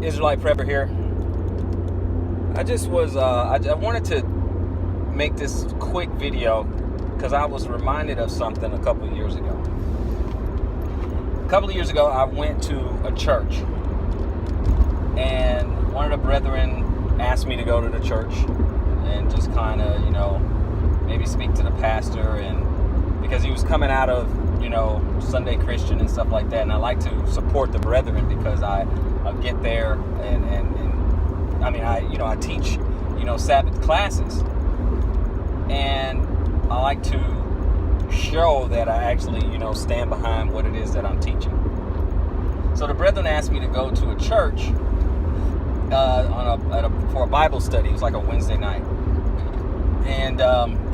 Israelite Prepper here. I just was, I wanted to make this quick video because I was reminded of something a couple of years ago. A couple of years ago, I went to a church, and one of the brethren asked me to go to the church and just kind of, maybe speak to the pastor, and because he was coming out of, Sunday Christian and stuff like that, and I like to support the brethren because I get there and I teach, Sabbath classes, and I like to show that I actually, stand behind what it is that I'm teaching. So the brethren asked me to go to a church for a Bible study. It was like a Wednesday night. And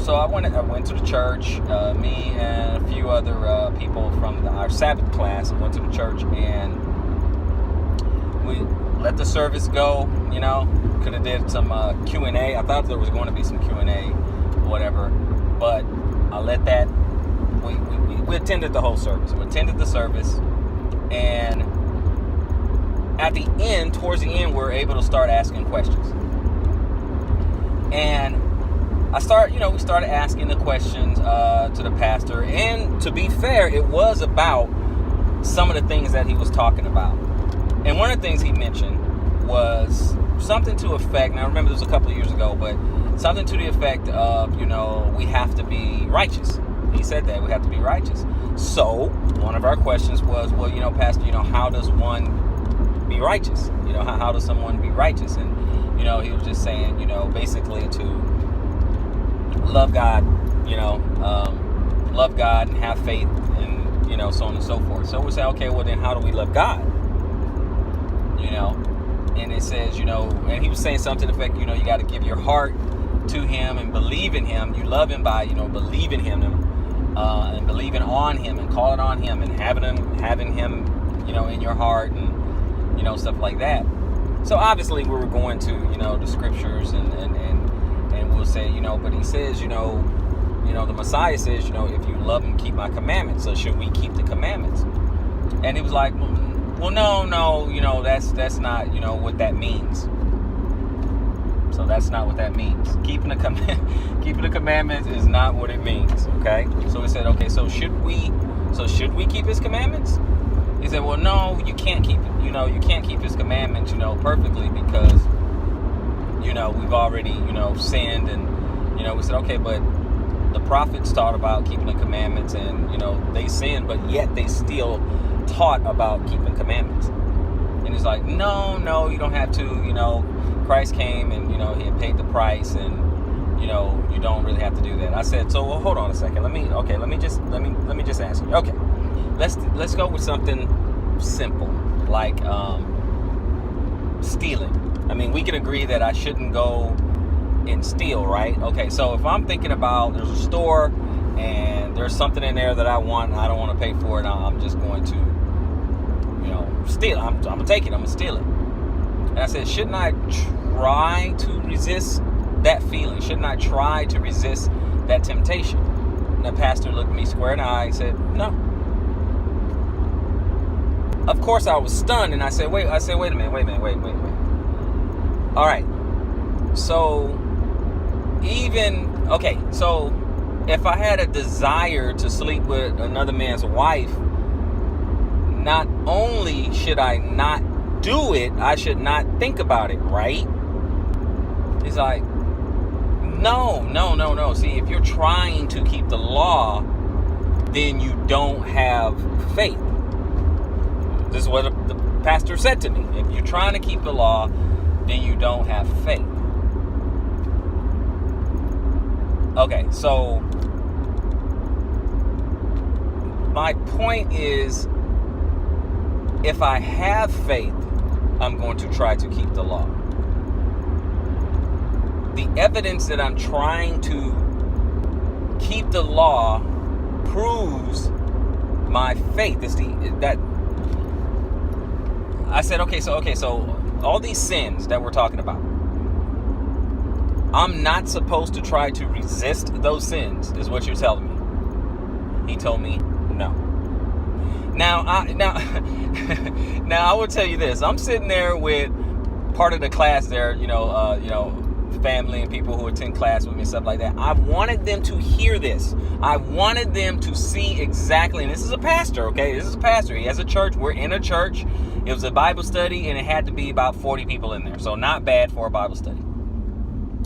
so I went to the church. Me and a few other people from our Sabbath class went to the church, and we let the service go. Could have did some Q&A. I thought there was going to be some Q&A, whatever, but I let that. We attended the whole service. We attended the service, and at the end, towards the end, we were able to start asking questions. And we started asking the questions to the pastor, and to be fair, it was about some of the things that he was talking about. And one of the things he mentioned was something to effect, now I remember this was a couple of years ago, but something to the effect of, we have to be righteous. He said that we have to be righteous. So one of our questions was, well, Pastor, how does one be righteous? How does someone be righteous? And, he was just saying, basically to love God, love God and have faith and, so on and so forth. So we say, okay, well then how do we love God? And it says, and he was saying something to the effect, you got to give your heart to him and believe in him. You love him by, believing him and believing on him and calling on him and having him, in your heart and, stuff like that. So obviously we were going to, the scriptures and we'll say, but he says, the Messiah says, if you love him, keep my commandments. So should we keep the commandments? And he was like, well, no, that's not, what that means. So that's not what that means. Keeping the commandments is not what it means. Okay. So we said, okay, so should we keep his commandments? He said, well, no, you can't keep it. You can't keep his commandments, perfectly because, we've already, sinned. And, we said, okay, but the prophets taught about keeping the commandments, and, they sinned, but yet they still taught about keeping commandments. And he's like, no, you don't have to, Christ came and, he had paid the price, and, you don't really have to do that. I said, so well, hold on a second. Let me just ask you. Okay. Let's go with something simple, like stealing. I mean, we can agree that I shouldn't go and steal, right? Okay, so if I'm thinking about there's a store and there's something in there that I want and I don't want to pay for it, I'm just going to, steal. I'm going to take it. I'm going to steal it. And I said, shouldn't I try to resist that feeling? Shouldn't I try to resist that temptation? And the pastor looked me square in the eye and said, no. Of course, I was stunned, and I said, wait a minute. All right. So, so if I had a desire to sleep with another man's wife, not only should I not do it, I should not think about it, right? He's like, no. See, if you're trying to keep the law, then you don't have faith. This is what the pastor said to me. If you're trying to keep the law, then you don't have faith. Okay, so my point is, if I have faith, I'm going to try to keep the law. The evidence that I'm trying to keep the law proves my faith. I said, okay, so all these sins that we're talking about, I'm not supposed to try to resist those sins, is what you're telling me. He told me no. Now I will tell you this. I'm sitting there with part of the class there, family and people who attend class with me and stuff like that. I wanted them to hear this. I wanted them to see exactly, and this is a pastor, okay? This is a pastor. He has a church. We're in a church. It was a Bible study, and it had to be about 40 people in there. So not bad for a Bible study.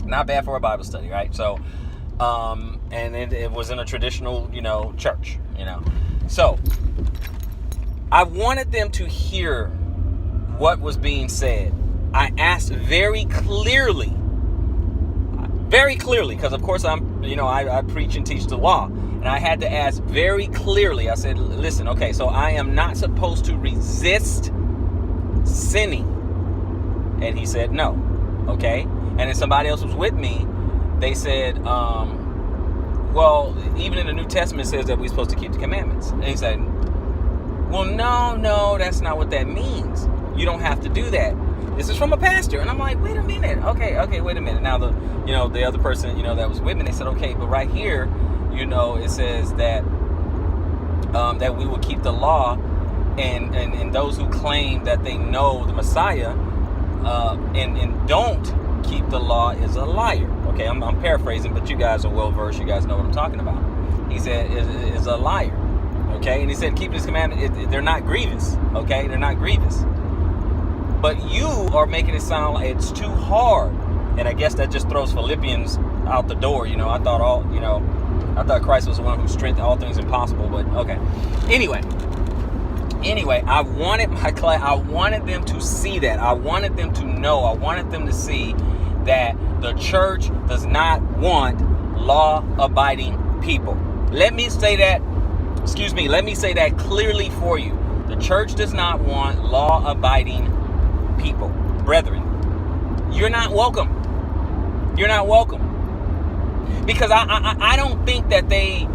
Not bad for a Bible study, right? So, and it was in a traditional, church, So I wanted them to hear what was being said. I asked very clearly, because of course I preach and teach the law, and I had to ask very clearly. I said, listen, okay, so I am not supposed to resist sinning. And he said, no. Okay. And then somebody else was with me. They said, well, even in the New Testament it says that we're supposed to keep the commandments. And he said, well, no, that's not what that means. You don't have to do that. This is from a pastor. And I'm like, wait a minute. Okay, wait a minute. Now the other person, that was with me, they said, okay, but right here, it says that that we will keep the law, and those who claim that they know the Messiah and don't keep the law is a liar. Okay, I'm paraphrasing, but you guys are well versed. You guys know what I'm talking about. He said is a liar. Okay, and he said keep this commandment. They're not grievous. Okay, they're not grievous. But you are making it sound like it's too hard, and I guess that just throws Philippians out the door. I thought Christ was the one who strengthened all things impossible. But okay, anyway, I wanted them to see that. I wanted them to know. I wanted them to see that the church does not want law-abiding people. Let me say that clearly for you. The church does not want law-abiding people. Brethren, you're not welcome. You're not welcome. Because I don't think that they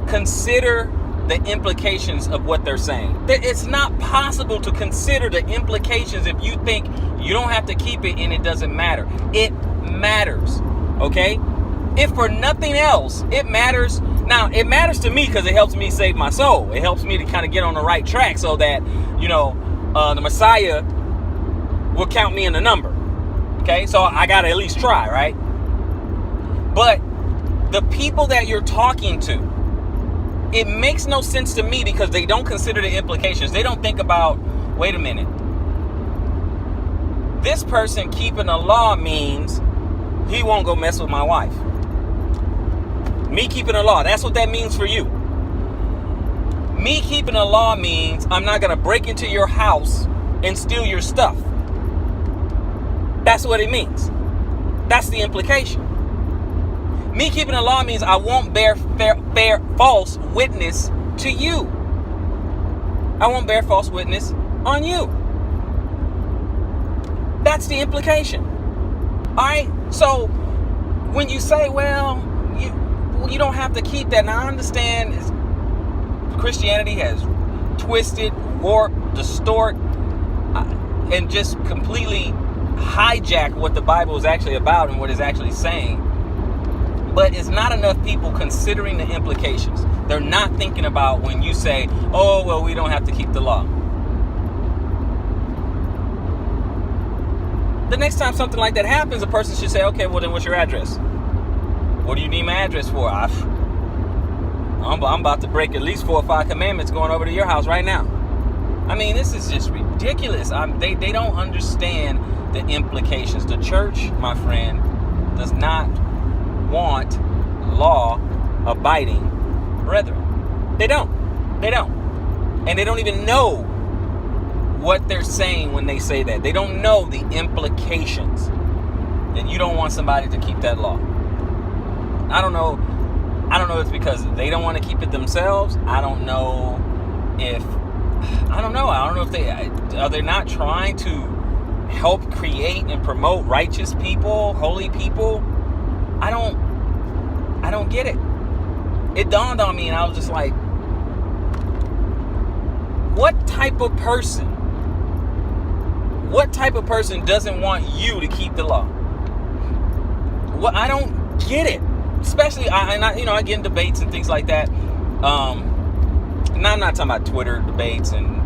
consider the implications of what they're saying. It's not possible to consider the implications if you think you don't have to keep it and it doesn't matter. It matters, okay? If for nothing else, it matters. Now, it matters to me because it helps me save my soul. It helps me to kind of get on the right track so that, the Messiah will count me in the number. Okay, so I got to at least try, right? But the people that you're talking to, it makes no sense to me because they don't consider the implications. They don't think about, wait a minute. This person keeping the law means he won't go mess with my wife. Me keeping the law, that's what that means for you. Me keeping the law means I'm not going to break into your house and steal your stuff. That's what it means. That's the implication. Me keeping the law means I won't bear false witness to you. I won't bear false witness on you. That's the implication. All right? So when you say, well, you don't have to keep that. Now I understand Christianity has twisted, warped, distort, and just completely hijack what the Bible is actually about and what it's actually saying. But it's not enough people considering the implications. They're not thinking about when you say, oh, well, we don't have to keep the law. The next time something like that happens, a person should say, okay, well, then what's your address? What do you need my address for? I'm about to break at least 4 or 5 commandments going over to your house right now. I mean, this is just ridiculous. They don't understand the implications. The church, my friend, does not want law-abiding brethren. They don't. And they don't even know what they're saying when they say that. They don't know the implications. And you don't want somebody to keep that law. I don't know if it's because they don't want to keep it themselves. I don't know if they're not trying to help create and promote righteous people, holy people. I don't get it. It dawned on me and I was just like, what type of person doesn't want you to keep the law? Well, I don't get it. Especially, I get in debates and things like that. Now I'm not talking about Twitter debates and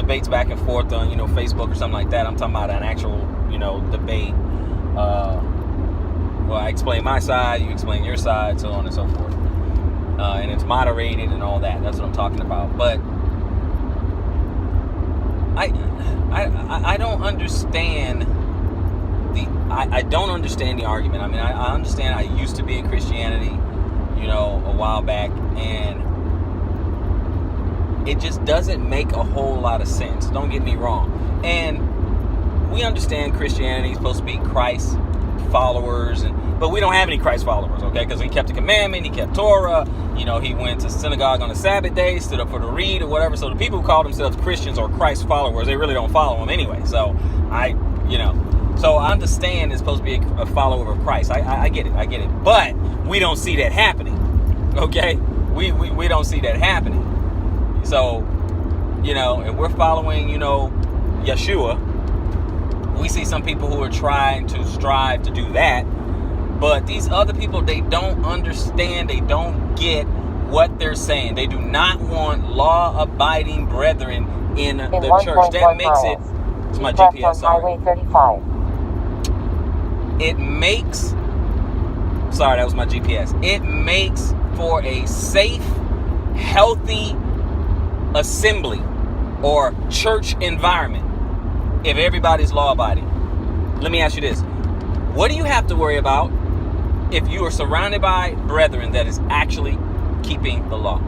debates back and forth on, Facebook or something like that. I'm talking about an actual, debate. Well, I explain my side, you explain your side, so on and so forth. And it's moderated and all that. That's what I'm talking about. But I don't understand I don't understand the argument. I mean, I understand. I used to be in Christianity, a while back, and it just doesn't make a whole lot of sense. Don't get me wrong. And we understand Christianity is supposed to be Christ followers, but we don't have any Christ followers, okay? Because he kept the commandment, he kept Torah, he went to synagogue on the Sabbath day, stood up for the read or whatever. So the people who call themselves Christians or Christ followers, they really don't follow him anyway. So so I understand it's supposed to be a follower of Christ. I get it. But we don't see that happening, okay? We don't see that happening. So, if we're following, Yeshua, we see some people who are trying to strive to do that. But these other people, they don't understand. They don't get what they're saying. They do not want law-abiding brethren in the church. That makes it... It's my GPS, sorry. Highway 35. It makes... Sorry, that was my GPS. It makes for a safe, healthy assembly or church environment if everybody's law-abiding. Let me ask you this. What do you have to worry about if you are surrounded by brethren that is actually keeping the law?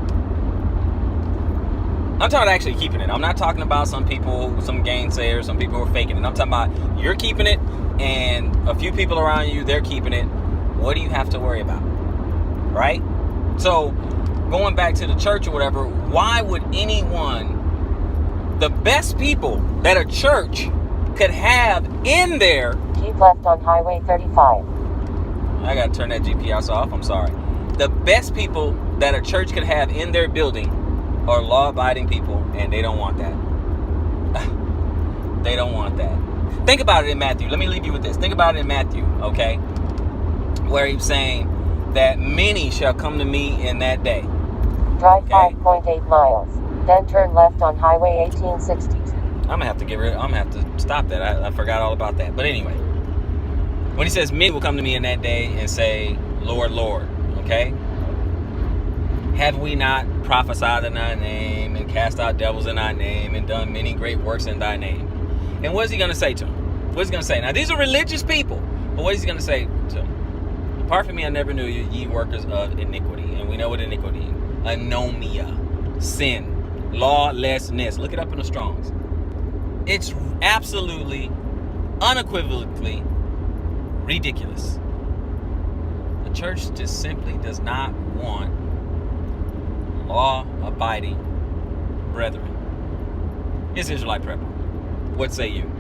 I'm talking about actually keeping it. I'm not talking about some people, some gainsayers, some people who are faking it. I'm talking about you're keeping it and a few people around you, they're keeping it. What do you have to worry about? Right? So, going back to the church or whatever, why would anyone, the best people that a church could have in there... Keep left on Highway 35. I gotta turn that GPS off, I'm sorry. The best people that a church could have in their building are law-abiding people, and they don't want that. They don't want that. Think about it in Matthew. Let me leave you with this. Think about it in Matthew, okay? Where he's saying that many shall come to me in that day. Drive 5.8 miles. Then turn left on Highway 1862. I'm gonna have to stop that. I forgot all about that. But anyway, when he says many will come to me in that day and say, Lord, Lord, okay? Have we not prophesied in thy name and cast out devils in thy name and done many great works in thy name? And what is he gonna say to them? What's he gonna say? Now, these are religious people, but what is he gonna say to them? Apart from me, I never knew you, ye workers of iniquity. And we know what iniquity is. Anomia, sin, lawlessness. Look it up in the Strongs. It's absolutely, unequivocally ridiculous. The church just simply does not want law-abiding brethren. It's Israelite Prepper. What say you?